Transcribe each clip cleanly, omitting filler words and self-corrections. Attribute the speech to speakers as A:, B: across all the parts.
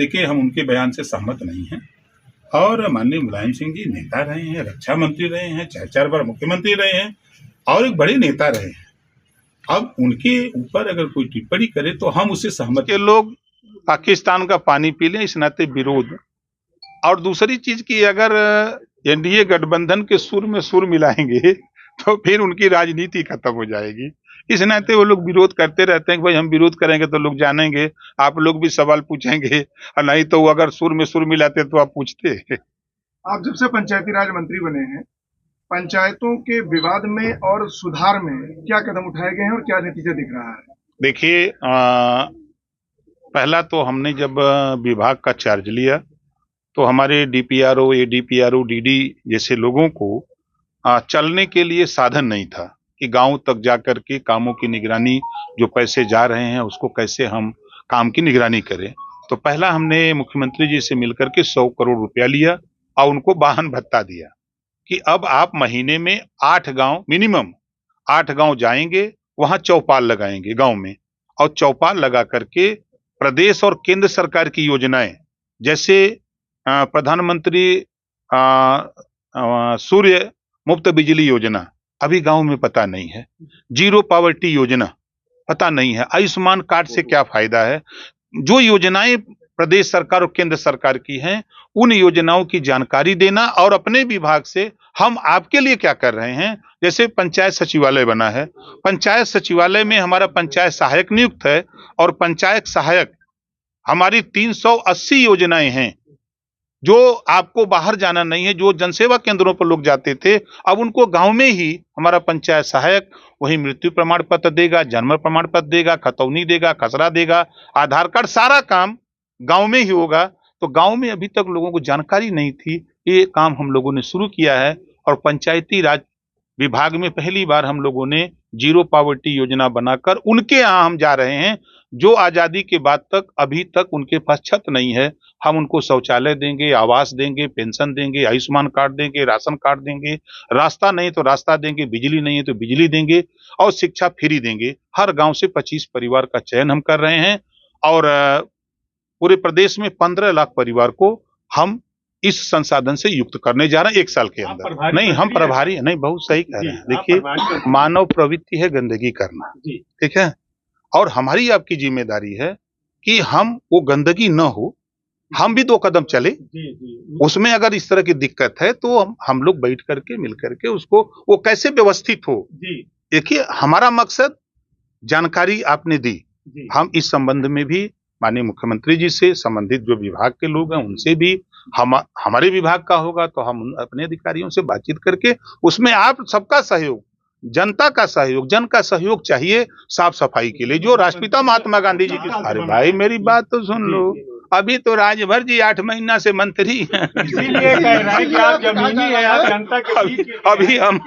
A: देखिए, हम उनके बयान से सहमत नहीं हैं। और माननीय मुलायम सिंह जी नेता रहे हैं, रक्षा मंत्री रहे हैं, 4 बार मुख्यमंत्री रहे हैं और एक बड़े नेता रहे हैं। अब उनके ऊपर अगर कोई टिप्पणी करे तो हम उससे सहमत
B: के लोग पाकिस्तान का पानी पी लें, इस नाते विरोध। और दूसरी चीज की अगर एनडीए गठबंधन के सुर में सुर मिलाएंगे तो फिर उनकी राजनीति खत्म हो जाएगी। इस नाते वो लोग विरोध करते रहते हैं कि भाई हम विरोध करेंगे तो लोग जानेंगे, आप लोग भी सवाल पूछेंगे, और नहीं तो अगर सुर में सुर मिलाते तो आप पूछते।
C: आप जब से पंचायती राज मंत्री बने हैं, पंचायतों के विवाद में और सुधार में क्या कदम उठाए गए हैं और क्या नतीजा दिख रहा है?
B: देखिए, पहला तो हमने जब विभाग का चार्ज लिया तो हमारे डीपीआरओ, एडीपीआरओ, डीडी जैसे लोगों को चलने के लिए साधन नहीं था कि गांव तक जाकर के कामों की निगरानी, जो पैसे जा रहे हैं उसको कैसे हम काम की निगरानी करें। तो पहला हमने मुख्यमंत्री जी से मिलकर के 100 करोड़ रुपया लिया और उनको वाहन भत्ता दिया कि अब आप महीने में 8 गांव, मिनिमम 8 गांव जाएंगे, वहां चौपाल लगाएंगे गांव में, और चौपाल लगा करके प्रदेश और केंद्र सरकार की योजनाएं, जैसे प्रधानमंत्री सूर्य मुफ्त बिजली योजना अभी गांव में पता नहीं है, जीरो पावर्टी योजना पता नहीं है, आयुष्मान कार्ड से क्या फायदा है, जो योजनाएं प्रदेश सरकार और केंद्र सरकार की हैं उन योजनाओं की जानकारी देना, और अपने विभाग से हम आपके लिए क्या कर रहे हैं। जैसे पंचायत सचिवालय बना है, पंचायत सचिवालय में हमारा पंचायत सहायक नियुक्त है, और पंचायत सहायक हमारी 380 योजनाएं हैं जो आपको बाहर जाना नहीं है, जो जनसेवा केंद्रों पर लोग जाते थे, अब उनको गांव में ही हमारा पंचायत सहायक वही मृत्यु प्रमाण पत्र देगा, जन्म प्रमाण पत्र देगा, खतौनी देगा, खसरा देगा, आधार कार्ड, सारा काम गांव में ही होगा। तो गांव में अभी तक लोगों को जानकारी नहीं थी, ये काम हम लोगों ने शुरू किया है। और पंचायती राज विभाग में पहली बार हम लोगों ने जीरो पावर्टी योजना बनाकर उनके यहाँ हम जा रहे हैं जो आजादी के बाद तक अभी तक उनके पास छत नहीं है। हम उनको शौचालय देंगे, आवास देंगे, पेंशन देंगे, आयुष्मान कार्ड देंगे, राशन कार्ड देंगे, रास्ता नहीं तो रास्ता देंगे, बिजली नहीं है तो बिजली देंगे, और शिक्षा फ्री देंगे। हर गांव से 25 परिवार का चयन हम कर रहे हैं, और पूरे प्रदेश में 15 लाख परिवार को हम इस संसाधन से युक्त करने जा रहे हैं 1 साल के अंदर। नहीं, हम प्रभारी नहीं, बहुत सही कह रहे हैं। देखिए, मानव प्रवृत्ति है गंदगी करना, ठीक है, और हमारी आपकी जिम्मेदारी है कि हम वो गंदगी न हो, हम भी 2 कदम चले। उसमें अगर इस तरह की दिक्कत है तो हम लोग बैठ करके मिल करके उसको वो कैसे व्यवस्थित हो। देखिए, हमारा मकसद जानकारी आपने दी, हम इस संबंध में भी माननीय मुख्यमंत्री जी से संबंधित जो विभाग के लोग हैं उनसे भी, हमारे विभाग का होगा तो हम अपने अधिकारियों से बातचीत करके उसमें आप सबका सहयोग, जनता का सहयोग, जन का सहयोग चाहिए साफ सफाई के लिए, जो राष्ट्रपिता महात्मा गांधी जी की। अरे भाई, मेरी बात तो सुन लो, अभी तो राजभर जी 8 महीना से मंत्री हैं,
C: इसीलिए कह रहे हैं कि आप जमीनी हैं, आप जनता के बीच
B: अभी हम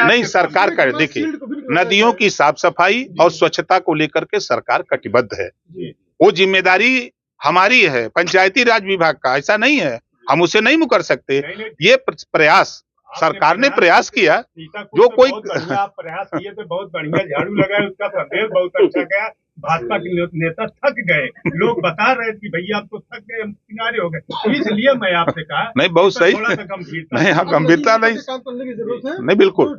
B: नहीं, सरकार कर, देखिए, नदियों की साफ सफाई और स्वच्छता को लेकर के सरकार कटिबद्ध है, वो जिम्मेदारी हमारी है, पंचायती राज विभाग का ऐसा नहीं है, हम उसे नहीं मुकर सकते। ये प्रयास सरकार ने प्रयास किया, जो कोई
C: प्रयास किए तो बहुत बढ़िया, झाड़ू लगाए, उसका संदेश बहुत अच्छा गया। भाजपा के नेता थक गए, लोग बता रहे थे कि भैया आप तो थक गए, हम किनारे हो गए, इसलिए मैं आपसे कहा
B: नहीं, बहुत सही,
C: थोड़ा सा गंभीरता
B: नहीं, हाँ, गंभीरता नहीं, नहीं, बिल्कुल।